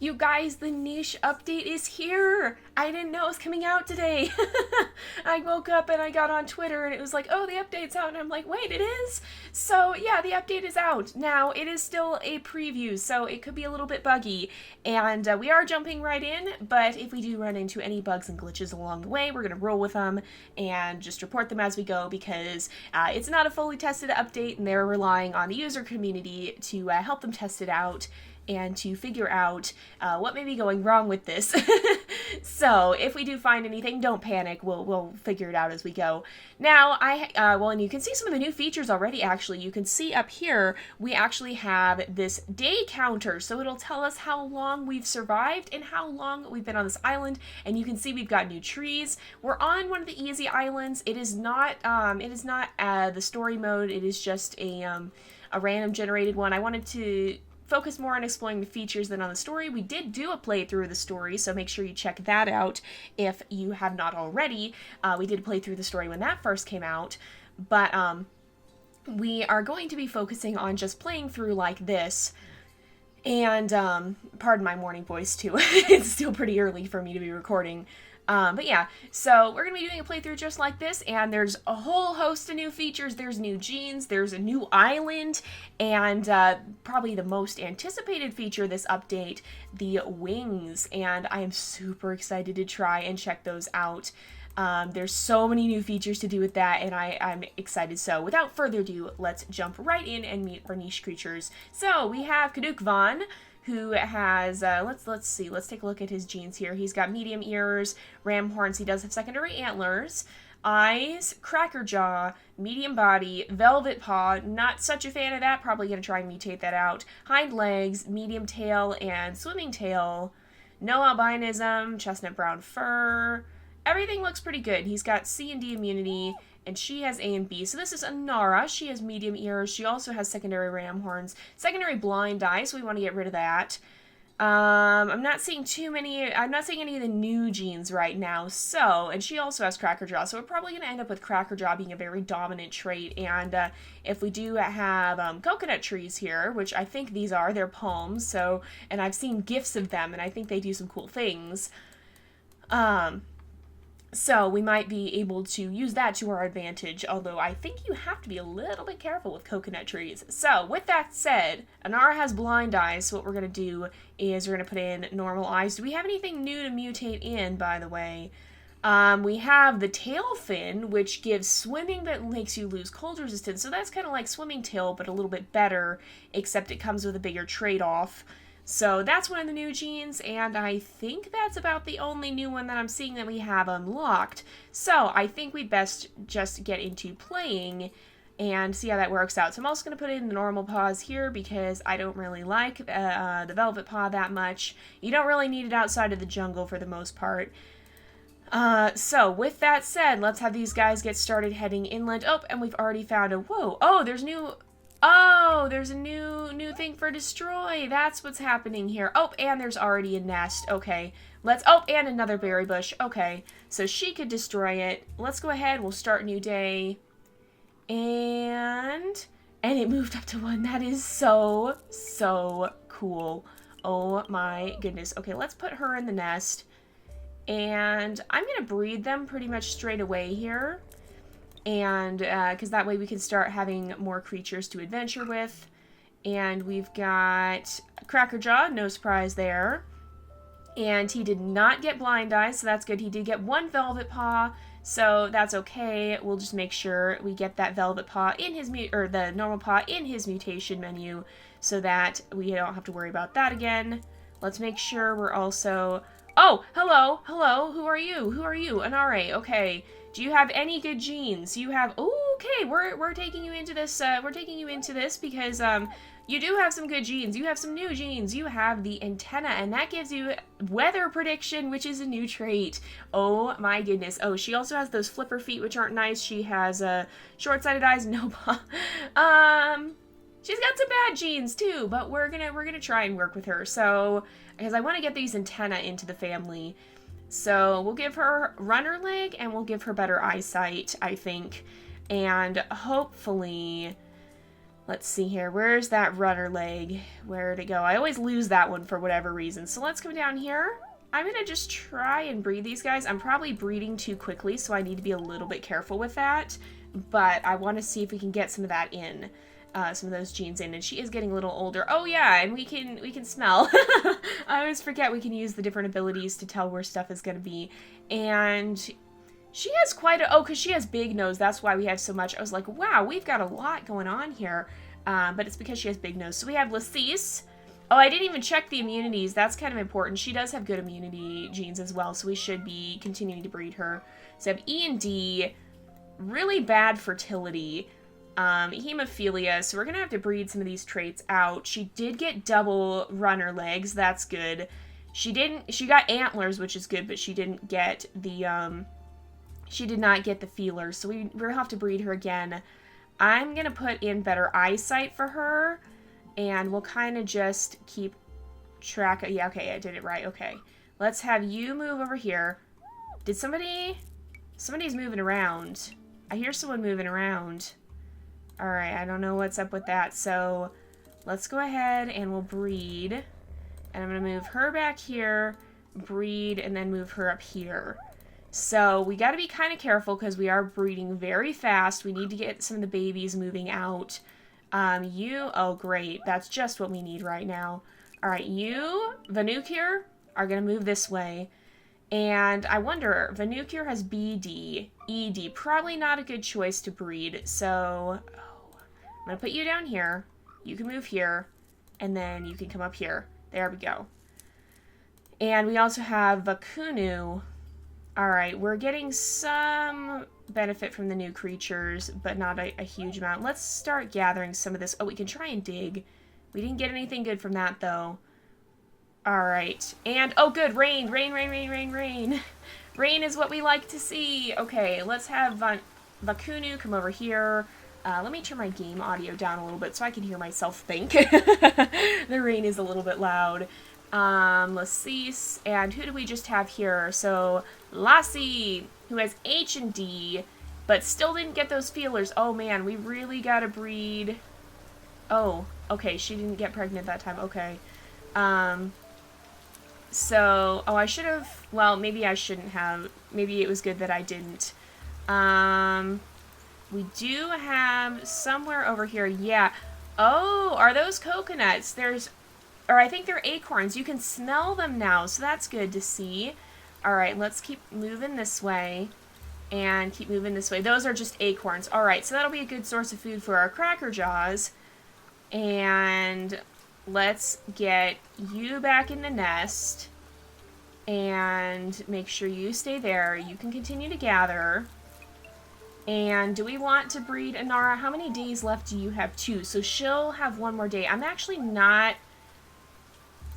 You guys, the niche update is here! I didn't know it was coming out today. I woke up and I got on Twitter and it was like, oh, the update's out. And I'm like, wait, it is? So, yeah, the update is out. Now, it is still a preview, so it could be a little bit buggy. And we are jumping right in, but if we do run into any bugs and glitches along the way, we're going to roll with them and just report them as we go because it's not a fully tested update and they're relying on the user community to help them test it out and to figure out what may be going wrong with this. So if we do find anything, don't panic. We'll figure it out as we go. Now, and you can see some of the new features already, actually. You can see up here, we actually have this day counter. So it'll tell us how long we've survived and how long we've been on this island. And you can see we've got new trees. We're on one of the easy islands. It is not the story mode. It is just a random generated one. I wanted to focus more on exploring the features than on the story. We did do a playthrough of the story, so make sure you check that out if you have not already. We did play through the story when that first came out, but we are going to be focusing on just playing through like this. And pardon my morning voice too. It's still pretty early for me to be recording. But yeah, so we're going to be doing a playthrough just like this, and there's a whole host of new features. There's new genes, there's a new island, and probably the most anticipated feature this update, the wings, and I am super excited to try and check those out. There's so many new features to do with that, and I'm excited. So without further ado, let's jump right in and meet our niche creatures. So we have Conundrum, who has, let's see, let's take a look at his genes here. He's got medium ears, ram horns, he does have secondary antlers, eyes, cracker jaw, medium body, velvet paw, not such a fan of that, probably going to try and mutate that out, hind legs, medium tail, and swimming tail, no albinism, chestnut brown fur, everything looks pretty good. He's got C and D immunity, and she has A and B. So this is Anara. She has medium ears. She also has secondary ram horns. Secondary blind eye, so we want to get rid of that. I'm not seeing any of the new genes right now. So, and she also has cracker jaw. So we're probably going to end up with cracker jaw being a very dominant trait. And if we do have coconut trees here, which I think these are, they're palms. So, and I've seen gifs of them, and I think they do some cool things. So we might be able to use that to our advantage, although I think you have to be a little bit careful with coconut trees. So with that said, Anara has blind eyes, so what we're going to do is we're going to put in normal eyes. Do we have anything new to mutate in, by the way? We have the tail fin, which gives swimming but makes you lose cold resistance. So that's kind of like swimming tail, but a little bit better, except it comes with a bigger trade-off. So that's one of the new genes, and I think that's about the only new one that I'm seeing that we have unlocked. So I think we best just get into playing and see how that works out. So I'm also going to put in the normal paws here because I don't really like the velvet paw that much. You don't really need it outside of the jungle for the most part. So with that said, let's have these guys get started heading inland. Oh, and we've already found there's a new thing for destroy. That's what's happening here. Oh, and there's already a nest. Okay, and another berry bush. Okay, so she could destroy it. Let's go ahead. We'll start a new day. And it moved up to 1. That is so cool. Oh my goodness. Okay, let's put her in the nest. And I'm going to breed them pretty much straight away here. And because that way we can start having more creatures to adventure with. And we've got Crackerjaw, no surprise there. And he did not get blind eyes, so that's good. He did get 1 velvet paw, so that's okay. We'll just make sure we get that velvet paw in his the normal paw in his mutation menu, so that we don't have to worry about that again. Let's make sure we're also. Oh, hello, who are you? Anare, okay. Do you have any good genes? You have, okay, we're taking you into this, because, you do have some good genes. You have some new genes. You have the antenna, and that gives you weather prediction, which is a new trait. Oh my goodness. Oh, she also has those flipper feet, which aren't nice. She has, short-sighted eyes, no, she's got some bad genes too, but we're gonna try and work with her. So, because I want to get these antenna into the family. So we'll give her runner leg and we'll give her better eyesight, I think. And hopefully Let's see here. Where's that runner leg? Where'd it go? I always lose that one for whatever reason. So let's come down here. I'm going to just try and breed these guys. I'm probably breeding too quickly, so I need to be a little bit careful with that. But I want to see if we can get some of that in. Some of those genes in. And she is getting a little older. Oh, yeah, and we can smell. I always forget we can use the different abilities to tell where stuff is going to be. And she has quite a... Oh, because she has big nose. That's why we have so much. I was like, wow, we've got a lot going on here. But it's because she has big nose. So we have Lacis. Oh, I didn't even check the immunities. That's kind of important. She does have good immunity genes as well, so we should be continuing to breed her. So we have E and D. Really bad fertility. Hemophilia. So we're going to have to breed some of these traits out. She did get double runner legs. That's good. She got antlers, which is good, but she didn't get the... She did not get the feelers, so we'll have to breed her again. I'm going to put in better eyesight for her, and we'll kind of just keep track of... Yeah, okay, I did it right. Okay. Let's have you move over here. Did somebody... Somebody's moving around. I hear someone moving around. Alright, I don't know what's up with that, so let's go ahead and we'll breed. And I'm going to move her back here, breed, and then move her up here. So we got to be kind of careful because we are breeding very fast. We need to get some of the babies moving out. Oh great, that's just what we need right now. All right, you, Vanucure, are going to move this way. And I wonder, Vanucure has BD, ED, probably not a good choice to breed. So I'm going to put you down here. You can move here, and then you can come up here. There we go. And we also have Vakunu. Alright, we're getting some benefit from the new creatures, but not a huge amount. Let's start gathering some of this. Oh, we can try and dig. We didn't get anything good from that, though. Alright, and, oh good, rain, rain, rain, rain, rain, rain. Rain is what we like to see. Okay, let's have Vakunu come over here. Let me turn my game audio down a little bit so I can hear myself think. The rain is a little bit loud. Lacis, and who do we just have here? So, Lassie, who has H and D, but still didn't get those feelers. Oh man, we really gotta breed. Oh, okay, she didn't get pregnant that time. Okay. So, oh, I should have, well, maybe I shouldn't have. Maybe it was good that I didn't. We do have somewhere over here, yeah. Oh, are those coconuts? Or I think they're acorns. You can smell them now, so that's good to see. Alright, let's keep moving this way. And keep moving this way. Those are just acorns. Alright, so that'll be a good source of food for our cracker jaws. And let's get you back in the nest. And make sure you stay there. You can continue to gather. And do we want to breed Inara? How many days left do you have? 2. So she'll have 1 more day. I'm actually not...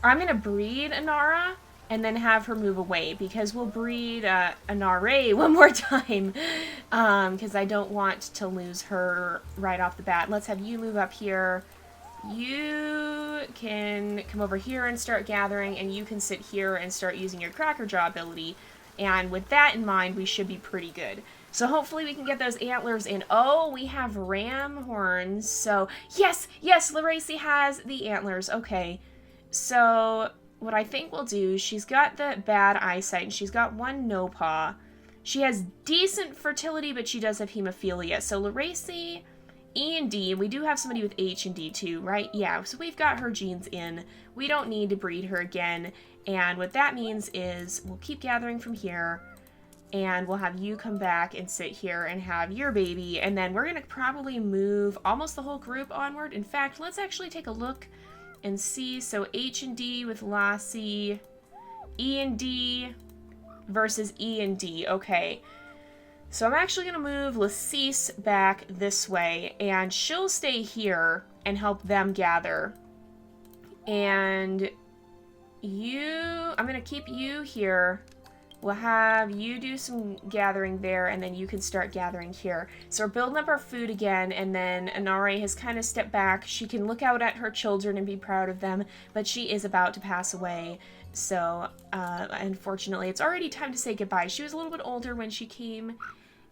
I'm going to breed Inara and then have her move away because we'll breed Inara one more time because I don't want to lose her right off the bat. Let's have you move up here. You can come over here and start gathering, and you can sit here and start using your Cracker Jaw ability. And with that in mind, we should be pretty good. So hopefully we can get those antlers in. Oh, we have ram horns. So yes, Laracy has the antlers. Okay. So, what I think we'll do, she's got the bad eyesight, and she's got 1 no paw. She has decent fertility, but she does have hemophilia. So, Laracy, E and D, and we do have somebody with H and D too, right? Yeah, so we've got her genes in. We don't need to breed her again. And what that means is we'll keep gathering from here, and we'll have you come back and sit here and have your baby. And then we're going to probably move almost the whole group onward. In fact, let's actually take a look and see. So H and D with Lassie, E and D versus E and D. Okay. So I'm actually going to move Lacis back this way, and she'll stay here and help them gather. And I'm going to keep you here. We'll have you do some gathering there, and then you can start gathering here. So we're building up our food again, and then Inara has kind of stepped back. She can look out at her children and be proud of them, but she is about to pass away. So, unfortunately, it's already time to say goodbye. She was a little bit older when she came,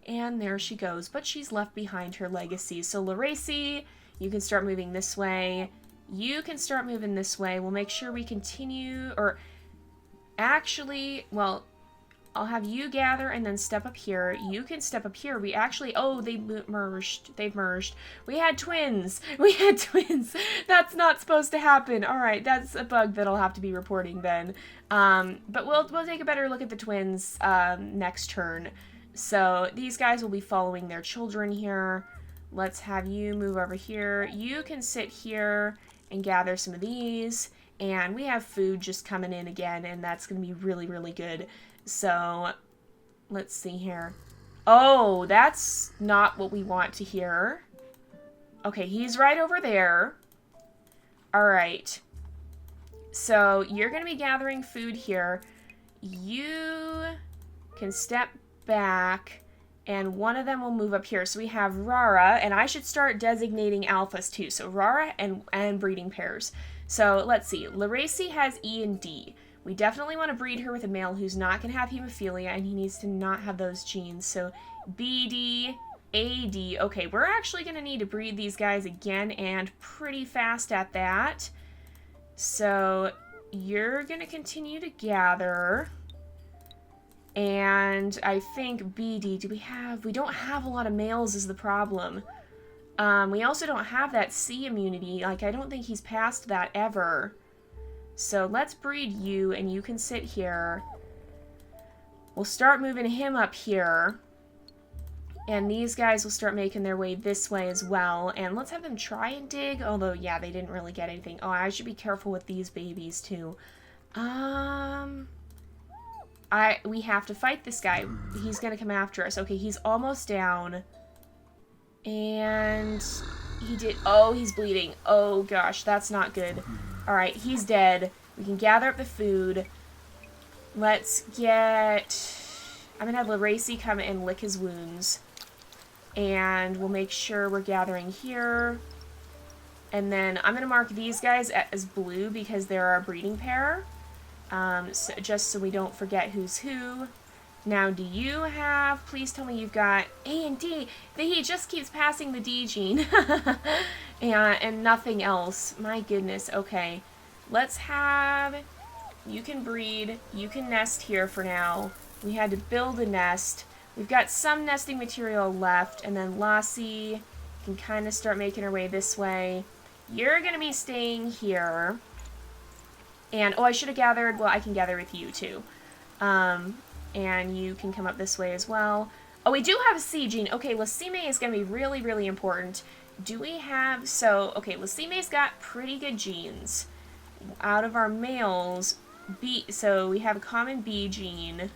and there she goes. But she's left behind her legacy. So, Laracy, You can start moving this way. You can start moving this way. We'll make sure we continue, or actually, well, I'll have you gather and then step up here. You can step up here. We actually, oh, they merged. They've merged. We had twins. We had twins. That's not supposed to happen. All right, that's a bug that I'll have to be reporting then. But we'll take a better look at the twins next turn. So these guys will be following their children here. Let's have you move over here. You can sit here and gather some of these. And we have food just coming in again, and that's going to be really, really good. So, let's see here. Oh, that's not what we want to hear. Okay, he's right over there. All right. So, you're going to be gathering food here. You can step back, and one of them will move up here. So, we have Rara, and I should start designating alphas too. So, Rara and breeding pairs. So, let's see. Laracy has E and D. We definitely want to breed her with a male who's not going to have hemophilia, and he needs to not have those genes. So, BD, AD. Okay, we're actually going to need to breed these guys again, and pretty fast at that. So, you're going to continue to gather. And I think BD, we don't have a lot of males is the problem. We also don't have that C immunity. Like, I don't think he's passed that ever. So let's breed you, and you can sit here. We'll start moving him up here. And these guys will start making their way this way as well. And let's have them try and dig. Although, yeah, they didn't really get anything. Oh, I should be careful with these babies, too. We have to fight this guy. He's going to come after us. Okay, he's almost down. And he did... Oh, he's bleeding. Oh, gosh, that's not good. Alright, he's dead. We can gather up the food. Let's get... I'm going to have Laracy come and lick his wounds. And we'll make sure we're gathering here. And then I'm going to mark these guys as blue because they're our breeding pair. Just so we don't forget who's who. Now, do you have... Please tell me you've got A and D. He just keeps passing the D gene. and nothing else. My goodness. Okay. Let's have... You can breed. You can nest here for now. We had to build a nest. We've got some nesting material left. And then Lassie can kind of start making her way this way. You're going to be staying here. And, oh, I should have gathered... Well, I can gather with you, too. And you can come up this way as well. Oh, we do have a C gene. Okay, Lacime is going to be really, really important. Do we have... So, okay, Lacime's got pretty good genes. Out of our males, B... So, we have a common B gene.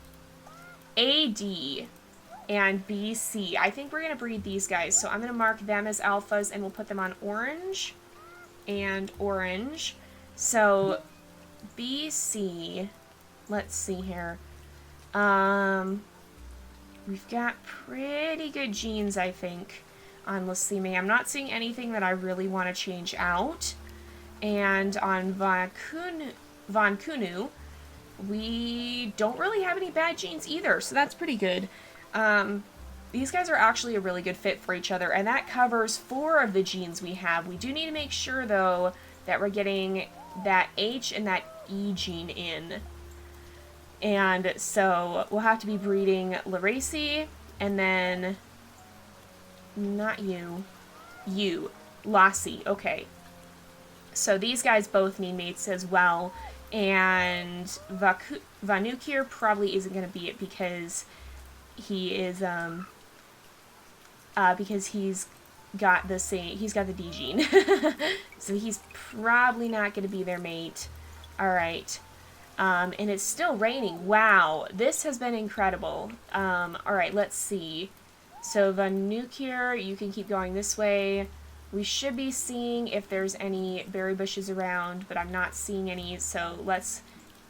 AD and BC. I think we're going to breed these guys. So, I'm going to mark them as alphas, and we'll put them on orange and orange. So, BC... Let's see here. We've got pretty good genes, I think, on Lacime. I'm not seeing anything that I really want to change out. And on Von Kunu, we don't really have any bad genes either, so that's pretty good. These guys are actually a really good fit for each other, and that covers 4 of the genes we have. We do need to make sure, though, that we're getting that H and that E gene in. And so we'll have to be breeding Laracy, and then, not you, Lassie, okay. So these guys both need mates as well, and Vanukir probably isn't going to be it because he is, because he's got the D gene. So he's probably not going to be their mate. Alright. And it's still raining. Wow, this has been incredible. Alright, let's see. So, Vanukir, you can keep going this way. We should be seeing if there's any berry bushes around, but I'm not seeing any, so let's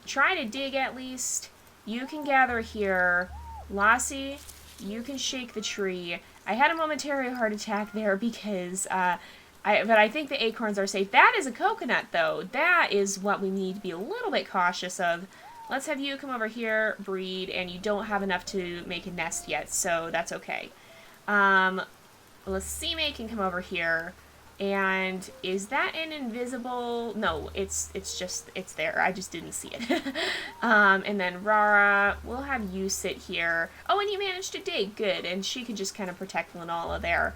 try to dig at least. You can gather here. Lassie, you can shake the tree. I had a momentary heart attack there because, but I think the acorns are safe. That is a coconut, though. That is what we need to be a little bit cautious of. Let's have you come over here, breed, and you don't have enough to make a nest yet, so that's okay. Lacime can come over here. And is that an invisible? No, it's there. I just didn't see it. And then Rara, we'll have you sit here. Oh, and you managed to dig. Good. And she can just kind of protect Linala there.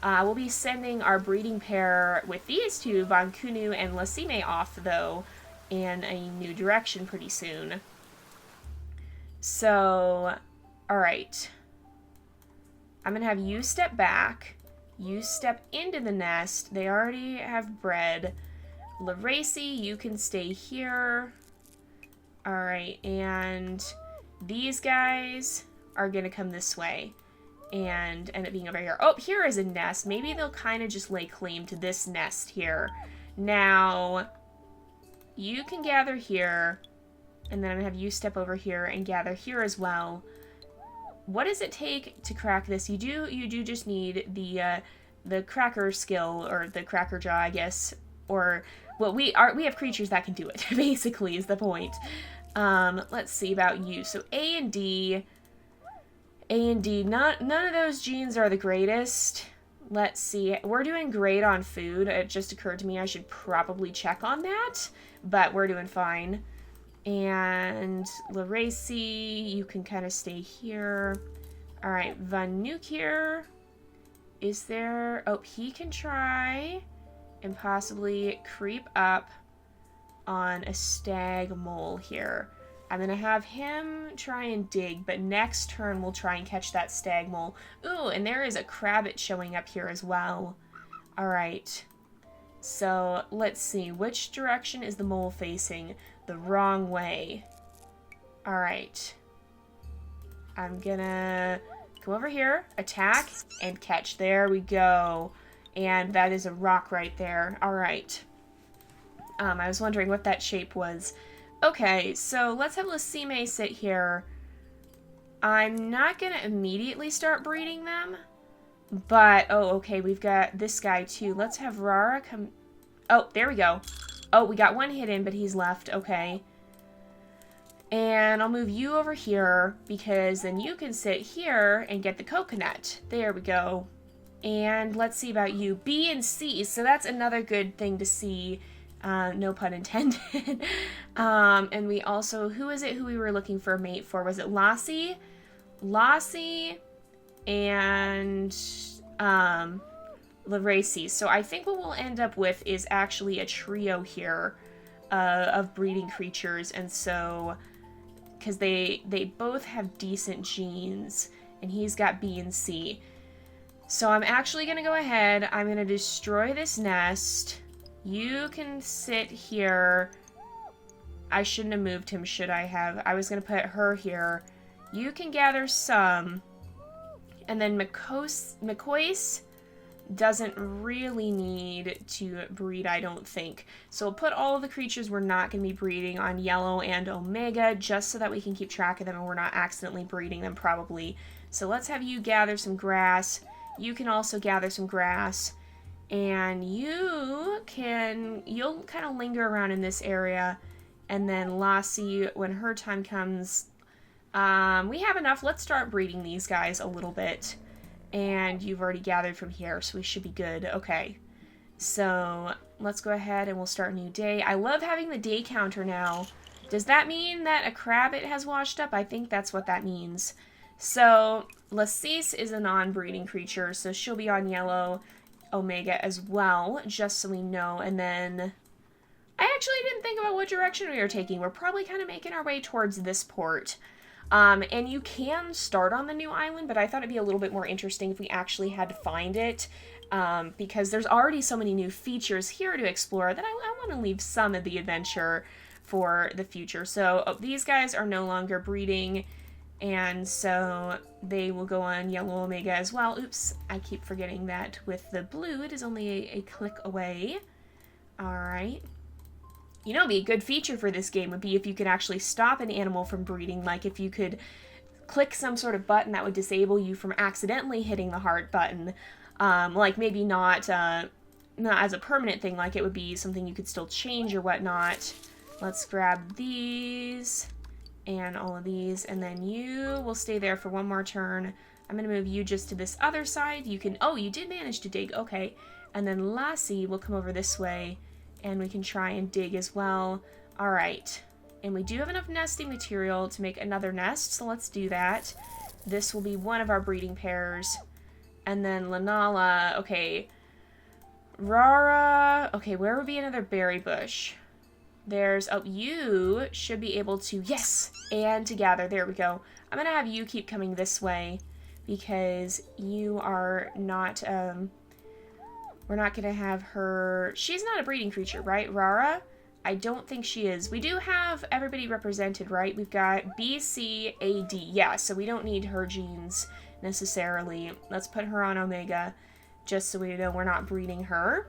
We'll be sending our breeding pair with these two, Von Kunu and Lasime, off, though, in a new direction pretty soon. So, alright. I'm going to have you step back. You step into the nest. They already have bread. Laracy, you can stay here. Alright, and these guys are going to come this way and end up being over here. Oh, here is a nest. Maybe they'll kind of just lay claim to this nest here. Now, you can gather here, and then I'm going to have you step over here and gather here as well. What does it take to crack this? You do just need the cracker skill, or the cracker jaw, I guess, or well, we have creatures that can do it. Basically, is the point. Let's see about you. So A and D. None of those genes are the greatest. Let's see. We're doing great on food. It just occurred to me I should probably check on that, but we're doing fine. And Laracy, you can kind of stay here. All right, Van Nuke here. Is there... Oh, he can try and possibly creep up on a stag mole here. I'm going to have him try and dig, but next turn we'll try and catch that stag mole. Ooh, and there is a crabbit showing up here as well. All right. So, let's see. Which direction is the mole facing? The wrong way. Alright. I'm gonna come over here, attack, and catch. There we go. And that is a rock right there. Alright. I was wondering what that shape was. Okay, so let's have Lasime sit here. I'm not gonna immediately start breeding them. But, oh, okay, we've got this guy too. Let's have Rara come... Oh, there we go. Oh, we got one hidden, but he's left. Okay. And I'll move you over here, because then you can sit here and get the coconut. There we go. And let's see about you. B and C. So that's another good thing to see. No pun intended. And we also... Who is it who we were looking for a mate for? Was it Lassie? Lassie and... Laracy. So I think what we'll end up with is actually a trio here of breeding creatures, and so because they both have decent genes, and he's got B and C. So I'm actually going to go ahead, I'm going to destroy this nest. You can sit here. I shouldn't have moved him, should I have? I was going to put her here. You can gather some, and then McCoy's doesn't really need to breed, I don't think. So we'll put all of the creatures we're not going to be breeding on Yellow and Omega, just so that we can keep track of them and we're not accidentally breeding them, probably. So let's have you gather some grass. You can also gather some grass. And you'll kind of linger around in this area. And then Lassie, when her time comes, we have enough. Let's start breeding these guys a little bit. And you've already gathered from here, so we should be good. Okay. So, let's go ahead and we'll start a new day. I love having the day counter now. Does that mean that a crabbit has washed up? I think that's what that means. So, Lacis is a non-breeding creature, so she'll be on Yellow Omega as well, just so we know. And then, I actually didn't think about what direction we were taking. We're probably kind of making our way towards this port. And you can start on the new island, but I thought it'd be a little bit more interesting if we actually had to find it, because there's already so many new features here to explore that I want to leave some of the adventure for the future. So these guys are no longer breeding, and so they will go on Yellow Omega as well. Oops, I keep forgetting that with the blue, it is only a click away. Alright. You know, be a good feature for this game would be if you could actually stop an animal from breeding, like if you could click some sort of button that would disable you from accidentally hitting the heart button. Like maybe not as a permanent thing, like it would be something you could still change or whatnot. Let's grab these and all of these, and then you will stay there for one more turn. I'm going to move you just to this other side. You can... Oh, you did manage to dig. Okay. And then Lassie will come over this way, and we can try and dig as well. All right. And we do have enough nesting material to make another nest, so let's do that. This will be one of our breeding pairs. And then Lanala, okay. Rara, okay, where would be another berry bush? There's, oh, you should be able to, yes, and to gather, there we go. I'm gonna have you keep coming this way because you are not, we're not gonna have her, she's not a breeding creature, right, Rara? I don't think she is. We do have everybody represented, right? We've got B, C, A, D, yeah, so we don't need her genes necessarily. Let's put her on Omega just so we know we're not breeding her.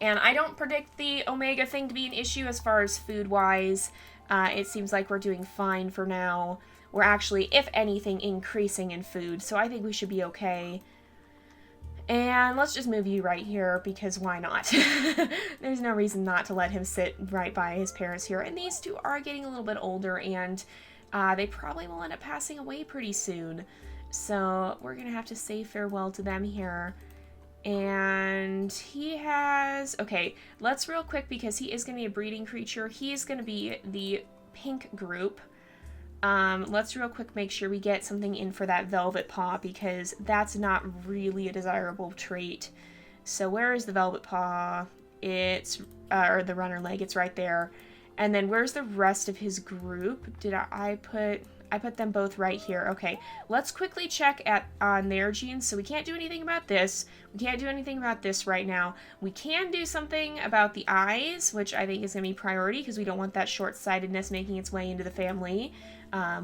And I don't predict the Omega thing to be an issue as far as food-wise. It seems like we're doing fine for now. We're actually, if anything, increasing in food, so I think we should be okay. And let's just move you right here, because why not? There's no reason not to let him sit right by his parents here. And these two are getting a little bit older, and they probably will end up passing away pretty soon. So we're going to have to say farewell to them here. And he has, okay, let's real quick, because he is going to be a breeding creature. He is going to be the pink group. Let's real quick make sure we get something in for that velvet paw, because that's not really a desirable trait. So where is the velvet paw? It's, or the runner leg, it's right there. And then where's the rest of his group? Did I put them both right here. Okay, let's quickly check on their genes. So we can't do anything about this. We can't do anything about this right now. We can do something about the eyes, which I think is going to be priority because we don't want that short-sightedness making its way into the family.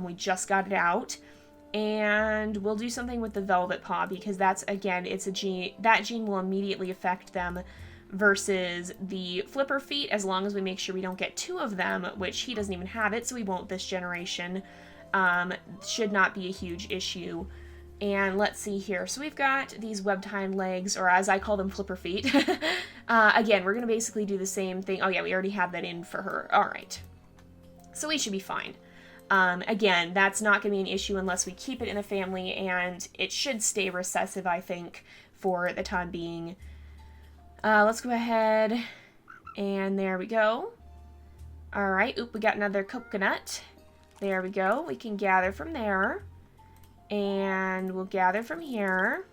We just got it out. And we'll do something with the velvet paw because that's, again, it's a gene. That gene will immediately affect them versus the flipper feet, as long as we make sure we don't get two of them, which he doesn't even have it, so we won't this generation. Should not be a huge issue. And let's see here. So we've got these web-tined legs, or as I call them, flipper feet. Again, we're going to basically do the same thing. Oh yeah, we already have that in for her. All right. So we should be fine. Again, that's not going to be an issue unless we keep it in a family, and it should stay recessive, I think, for the time being. Let's go ahead, and there we go. All right. Oop, we got another coconut. There we go. We can gather from there. And we'll gather from here.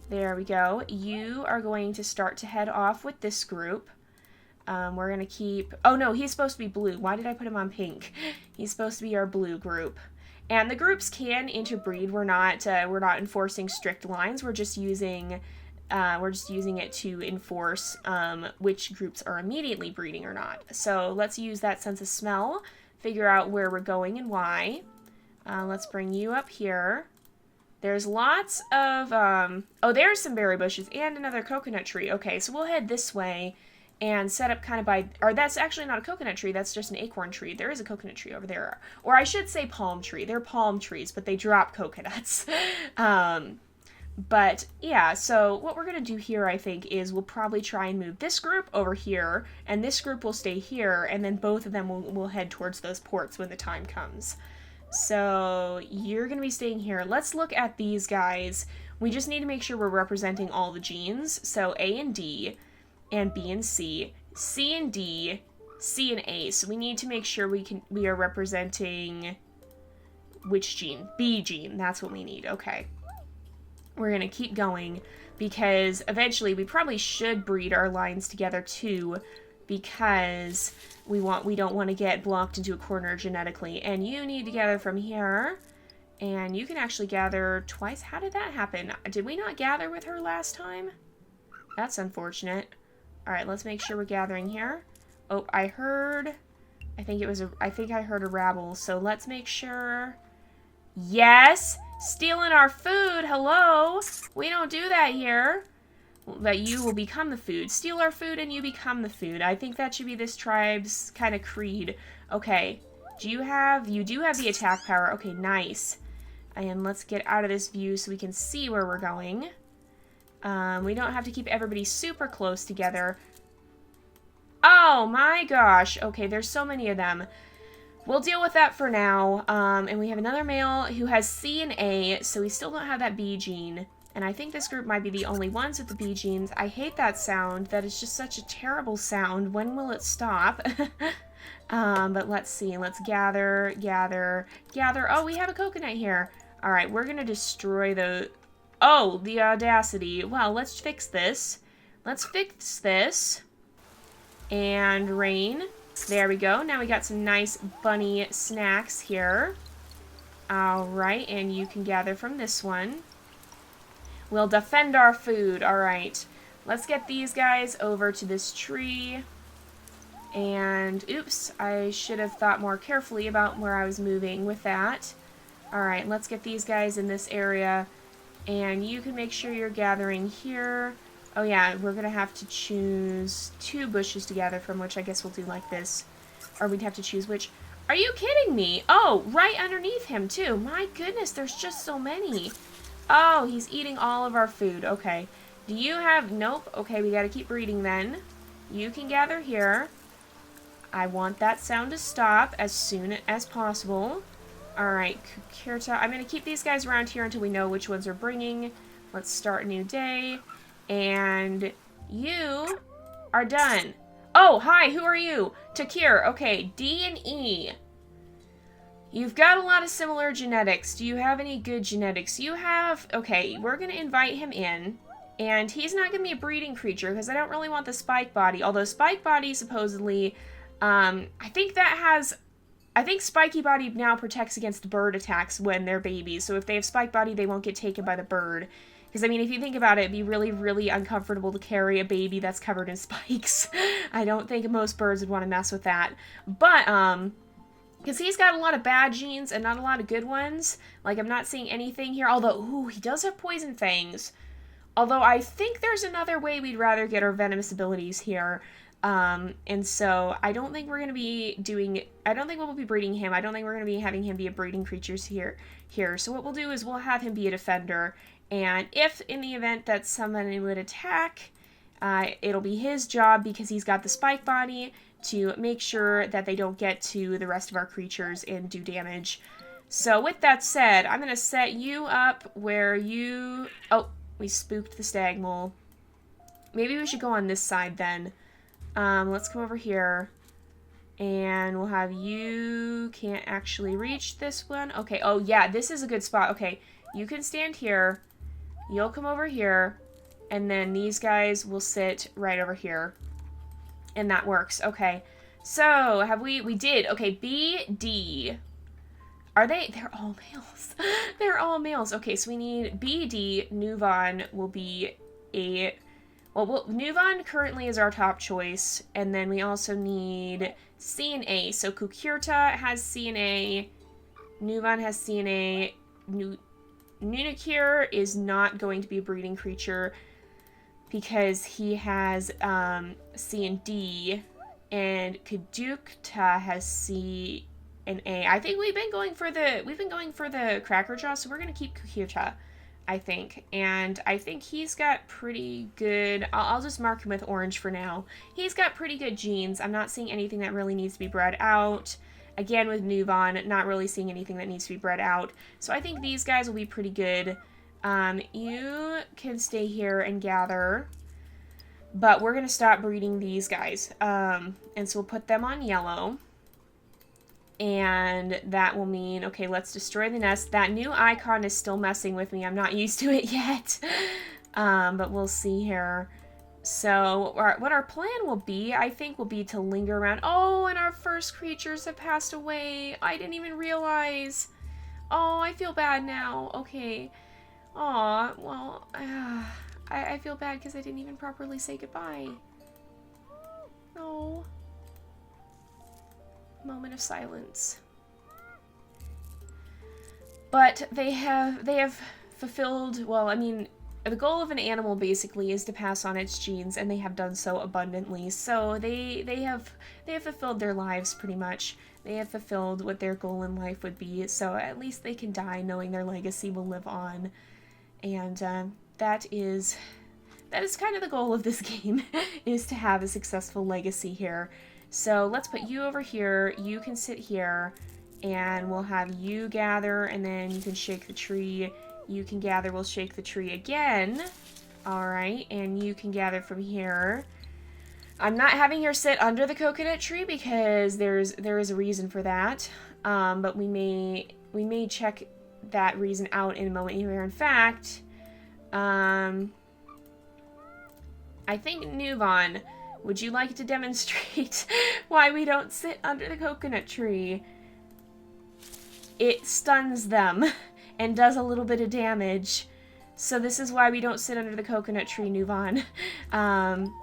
There we go. You are going to start to head off with this group. We're going to keep... Oh, no, he's supposed to be blue. Why did I put him on pink? He's supposed to be our blue group. And the groups can interbreed. We're not enforcing strict lines. We're just using it to enforce which groups are immediately breeding or not. So let's use that sense of smell. Figure out where we're going and why. Let's bring you up here. There's lots of, oh, there's some berry bushes and another coconut tree. Okay, so we'll head this way and set up kind of by, or that's actually not a coconut tree, that's just an acorn tree. There is a coconut tree over there. Or I should say palm tree. They're palm trees, but they drop coconuts. But yeah, so what we're going to do here, I think, is we'll probably try and move this group over here, and this group will stay here, and then both of them will head towards those ports when the time comes. So you're going to be staying here. Let's look at these guys. We just need to make sure we're representing all the genes. So A and D, and B and C, C and D, C and A. So we need to make sure we are representing which gene? B gene. That's what we need. Okay. We're going to keep going because eventually we probably should breed our lines together too, because we don't want to get blocked into a corner genetically. And you need to gather from here, and you can actually gather twice. How did that happen? Did we not gather with her last time? That's unfortunate. All right, let's make sure we're gathering here. Oh, I think I heard a rabble. So let's make sure. Yes. Stealing our food, hello? We don't do that here. But you will become the food. Steal our food and you become the food. I think that should be this tribe's kind of creed. Okay. You do have the attack power. Okay, nice. And let's get out of this view so we can see where we're going. We don't have to keep everybody super close together. Oh my gosh. Okay, there's so many of them. We'll deal with that for now. And we have another male who has C and A, so we still don't have that B gene. And I think this group might be the only ones with the bee genes. I hate that sound. That is just such a terrible sound. When will it stop? But let's see. Let's gather, gather, gather. Oh, we have a coconut here. All right, we're going to destroy the... Oh, the audacity. Well, let's fix this. Let's fix this. And rain. There we go. Now we got some nice bunny snacks here. All right, and you can gather from this one. We'll defend our food. All right. Let's get these guys over to this tree. And, oops, I should have thought more carefully about where I was moving with that. All right, let's get these guys in this area. And you can make sure you're gathering here. Oh, yeah, we're going to have to choose 2 bushes to gather from, which I guess we'll do like this. Or we'd have to choose which. Are you kidding me? Oh, right underneath him, too. My goodness, there's just so many. Oh, he's eating all of our food. Okay. Do you have... Nope. Okay, we got to keep breeding then. You can gather here. I want that sound to stop as soon as possible. Alright, Kukirta. I'm going to keep these guys around here until we know which ones we're bringing. Let's start a new day. And you are done. Oh, hi, who are you? Takir. Okay, D and E. You've got a lot of similar genetics. Do you have any good genetics? You have... Okay, we're going to invite him in. And he's not going to be a breeding creature because I don't really want the spike body. Although spike body supposedly... I think that has... I think spiky body now protects against bird attacks when they're babies. So if they have spike body, they won't get taken by the bird. Because, I mean, if you think about it, it'd be really, really uncomfortable to carry a baby that's covered in spikes. I don't think most birds would want to mess with that. But, because he's got a lot of bad genes and not a lot of good ones. Like, I'm not seeing anything here. Although, ooh, he does have poison fangs. Although, I think there's another way we'd rather get our venomous abilities here. And so, I don't think we're going to be doing... I don't think we'll be breeding him. I don't think we're going to be having him be a breeding creatures here. So what we'll do is we'll have him be a defender. And if, in the event that somebody would attack, it'll be his job, because he's got the spike body, to make sure that they don't get to the rest of our creatures and do damage. So with that said, I'm going to set you up where you... Oh, we spooked the stag mole. Maybe we should go on this side then. Let's come over here. And we'll have you... Can't actually reach this one. Okay, oh yeah, this is a good spot. Okay, you can stand here. You'll come over here. And then these guys will sit right over here. And that works. Okay. So, have we did. Okay, B, D. Are they? They're all males. They're all males. Okay, so we need B, D. Nuvan will be a... Well, Nuvan currently is our top choice. And then we also need C and A. So, Kukirta has C and A. Nuvan has C and A. Nunakir is not going to be a breeding creature because he has C and D, and Kadukta has C and A. I think we've been going for the Cracker Jaw, so we're gonna keep Kukirta, I think. And I think he's got pretty good... I'll just mark him with orange for now. He's got pretty good genes. I'm not seeing anything that really needs to be bred out. Again, with Nuvan, not really seeing anything that needs to be bred out. So I think these guys will be pretty good. You can stay here and gather. But we're going to stop breeding these guys. And so we'll put them on yellow. And that will mean, okay, let's destroy the nest. That new icon is still messing with me. I'm not used to it yet. But we'll see here. So, what our plan will be, I think, will be to linger around. Oh, and our first creatures have passed away. I didn't even realize. Oh, I feel bad now. Okay. Aw, well, I feel bad because I didn't even properly say goodbye. Oh. Moment of silence. But they have fulfilled, well, I mean... The goal of an animal basically is to pass on its genes, and they have done so abundantly. So they have fulfilled their lives pretty much. They have fulfilled what their goal in life would be. So at least they can die knowing their legacy will live on. And that is kind of the goal of this game, is to have a successful legacy here. So let's put you over here. You can sit here, and we'll have you gather, and then you can shake the tree. You can gather. We'll shake the tree again. All right, and you can gather from here. I'm not having her sit under the coconut tree because there is a reason for that. But we may check that reason out in a moment here. In fact, I think Nuvon, would you like to demonstrate why we don't sit under the coconut tree? It stuns them and does a little bit of damage. So this is why we don't sit under the coconut tree, Nuvon.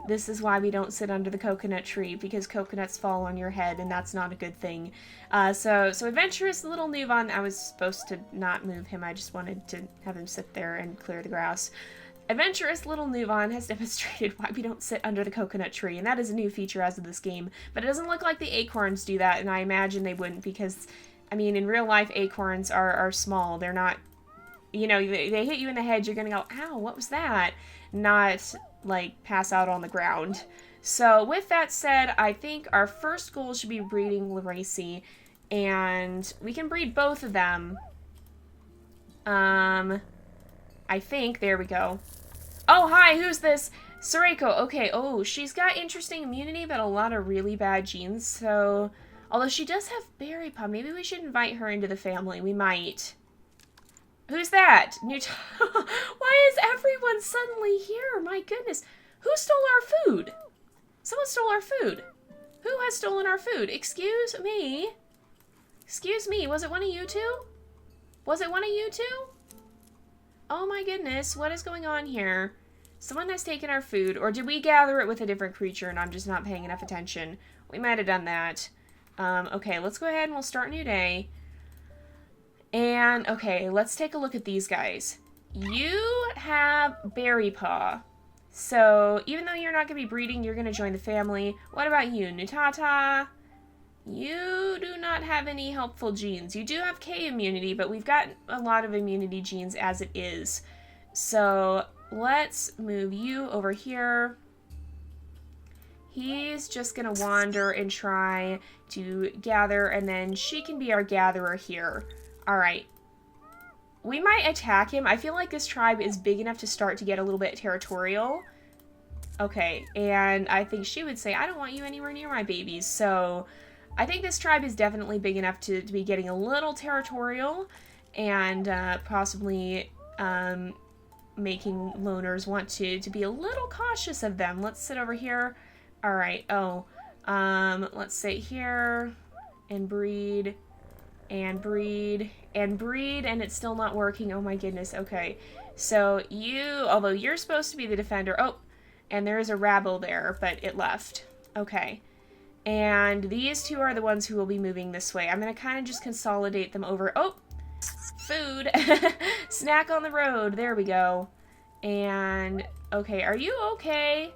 This is why we don't sit under the coconut tree, because coconuts fall on your head, and that's not a good thing. So adventurous little Nuvon, I was supposed to not move him. I just wanted to have him sit there and clear the grass. Adventurous little Nuvon has demonstrated why we don't sit under the coconut tree, and that is a new feature as of this game. But it doesn't look like the acorns do that, and I imagine they wouldn't, because, I mean, in real life, acorns are small. They're not... You know, they hit you in the head, you're gonna go, ow, what was that? Not, like, pass out on the ground. So, with that said, I think our first goal should be breeding Laracy, and we can breed both of them. I think, there we go. Oh, hi, who's this? Soreko, okay, oh, she's got interesting immunity, but a lot of really bad genes, so... Although she does have berry paw, maybe we should invite her into the family, we might. Who's that? Why is everyone suddenly here? My goodness. Who stole our food? Someone stole our food. Who has stolen our food? Excuse me? Excuse me, was it one of you two? Was it one of you two? Oh my goodness, what is going on here? Someone has taken our food, or did we gather it with a different creature and I'm just not paying enough attention? We might have done that. Okay, let's go ahead and we'll start a new day. And, okay, let's take a look at these guys. You have berry paw. So, even though you're not going to be breeding, you're going to join the family. What about you, Nutata? You do not have any helpful genes. You do have K immunity, but we've got a lot of immunity genes as it is. So, let's move you over here. He's just going to wander and try to gather, and then she can be our gatherer here. Alright. We might attack him. I feel like this tribe is big enough to start to get a little bit territorial. Okay, and I think she would say, I don't want you anywhere near my babies. So, I think this tribe is definitely big enough to be getting a little territorial and possibly making loners want to be a little cautious of them. Let's sit over here. Alright, let's sit here and breed. And breed, and breed, and it's still not working. Oh my goodness, okay. So you, although you're supposed to be the defender, oh, and there is a rabble there, but it left. Okay. And these two are the ones who will be moving this way. I'm going to kind of just consolidate them over. Oh, food. Snack on the road. There we go. And, okay, are you okay?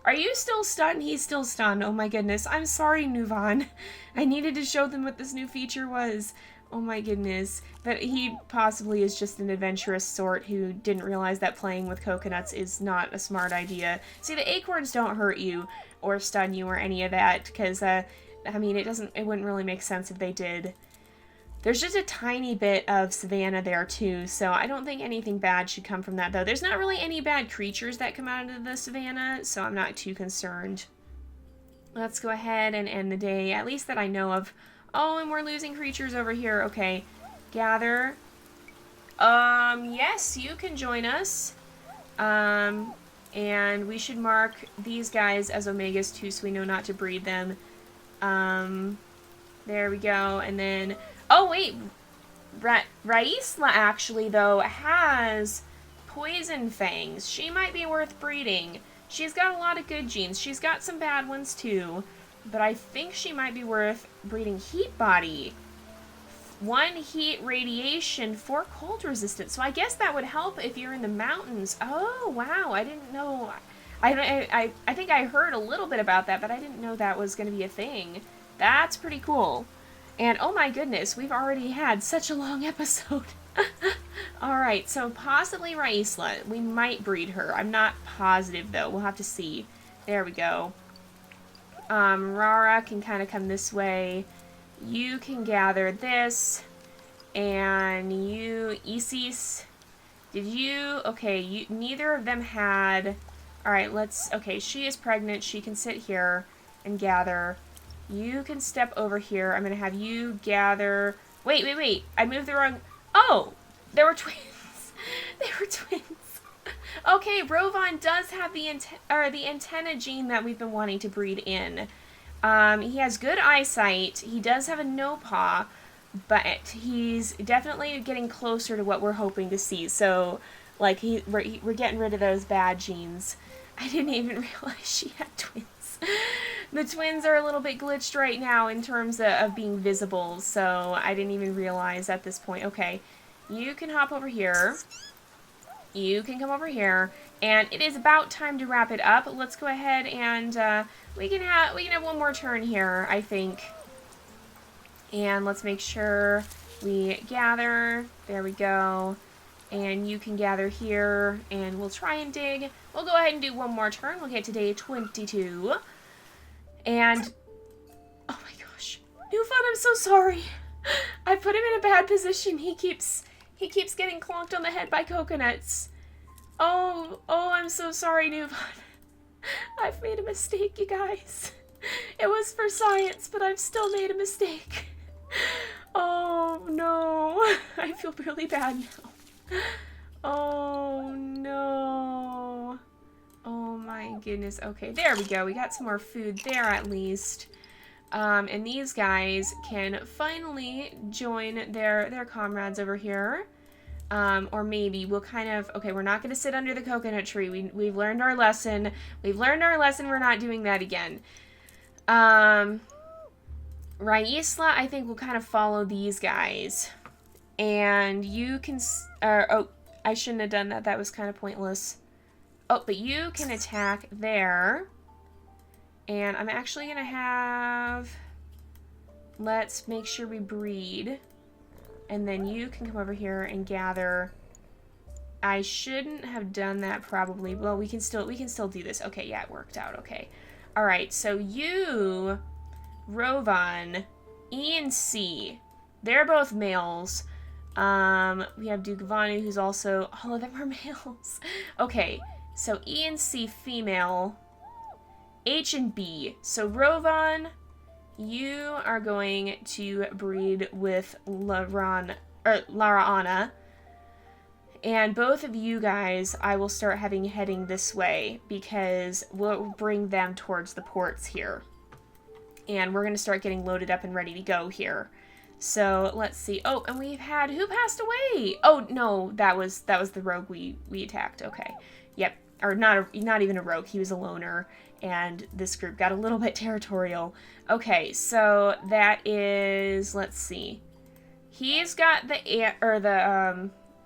Are you still stunned? He's still stunned. Oh my goodness. I'm sorry, Nuvon. I needed to show them what this new feature was. Oh my goodness. But he possibly is just an adventurous sort who didn't realize that playing with coconuts is not a smart idea. See, the acorns don't hurt you or stun you or any of that because, I mean, it wouldn't really make sense if they did. There's just a tiny bit of savanna there, too, so I don't think anything bad should come from that, though. There's not really any bad creatures that come out of the savanna, so I'm not too concerned. Let's go ahead and end the day, at least that I know of. Oh, and we're losing creatures over here. Okay, gather. Yes, you can join us. And we should mark these guys as Omegas, too, so we know not to breed them. There we go, and then... Oh, wait, Raisla actually, though, has poison fangs. She might be worth breeding. She's got a lot of good genes. She's got some bad ones, too. But I think she might be worth breeding Heat Body. 1 heat radiation, 4 cold resistance. So I guess that would help if you're in the mountains. Oh, wow, I didn't know. I think I heard a little bit about that, but I didn't know that was going to be a thing. That's pretty cool. And oh my goodness, we've already had such a long episode. Alright, so possibly Raisla. We might breed her. I'm not positive though. We'll have to see. There we go. Rara can kind of come this way. You can gather this. And you, Isis, Did you... Okay, neither of them had... Alright, okay, she is pregnant. She can sit here and gather. You can step over here. I'm going to have you gather... Wait. I moved the wrong... Oh! There were twins. They were twins. Okay, Rovan does have the antenna gene that we've been wanting to breed in. He has good eyesight. He does have a no paw, but he's definitely getting closer to what we're hoping to see. So, like, we're getting rid of those bad genes. I didn't even realize she had twins. The twins are a little bit glitched right now in terms of being visible, so I didn't even realize at this point. Okay, you can hop over here. You can come over here, and it is about time to wrap it up. Let's go ahead and we can have one more turn here, I think. And let's make sure we gather. There we go. And you can gather here, and we'll try and dig. We'll go ahead and do one more turn. We'll get to day 22. And oh my gosh, Newfun, I'm so sorry. I put him in a bad position. He keeps getting clonked on the head by coconuts. Oh, I'm so sorry, Newfun. I've made a mistake, you guys. It was for science, but I've still made a mistake. Oh, no. I feel really bad now. Oh, no. Oh, my goodness. Okay, there we go. We got some more food there, at least. And these guys can finally join their comrades over here. Or maybe we'll kind of... Okay, we're not going to sit under the coconut tree. We've learned our lesson. We've learned our lesson. We're not doing that again. Raisla, I think, will kind of follow these guys. And you can... oh, I shouldn't have done that. That was kind of pointless. Oh, but you can attack there. And I'm actually going to have... Let's make sure we breed. And then you can come over here and gather. I shouldn't have done that probably. Well, we can still do this. Okay, yeah, it worked out. Okay. All right, so you, Rovan, E and C, they're both males. We have Dugavanu, who's also... All of them are males. Okay, so E and C, female. H and B. So Rovan, you are going to breed with Laraana. And both of you guys, I will start heading this way because we'll bring them towards the ports here. And we're going to start getting loaded up and ready to go here. So let's see. Oh, and we've had... Who passed away? Oh, no, that was the rogue we attacked. Okay. Yep. Or not even a rogue. He was a loner. And this group got a little bit territorial. Okay, so that is... Let's see. He's got the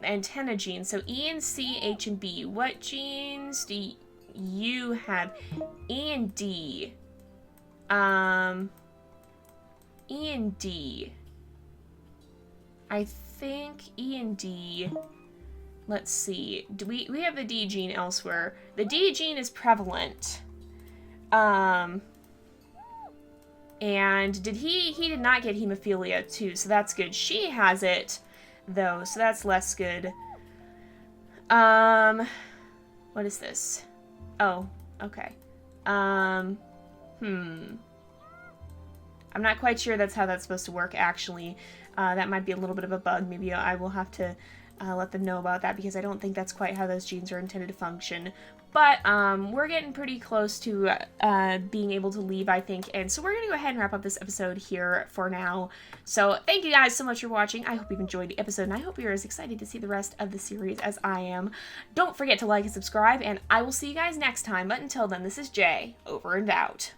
antenna gene. So E and C, H and B. What genes do you have? E and D. E and D. I think E and D. Let's see. Do we have the D gene elsewhere? The D gene is prevalent. And he did not get hemophilia too, so that's good. She has it though, so that's less good. What is this? Oh, okay. I'm not quite sure that's how that's supposed to work, actually. That might be a little bit of a bug. Maybe I will have to let them know about that, because I don't think that's quite how those genes are intended to function. But we're getting pretty close to being able to leave, I think. And so we're going to go ahead and wrap up this episode here for now. So thank you guys so much for watching. I hope you've enjoyed the episode, and I hope you're as excited to see the rest of the series as I am. Don't forget to like and subscribe, and I will see you guys next time. But until then, this is Jay, over and out.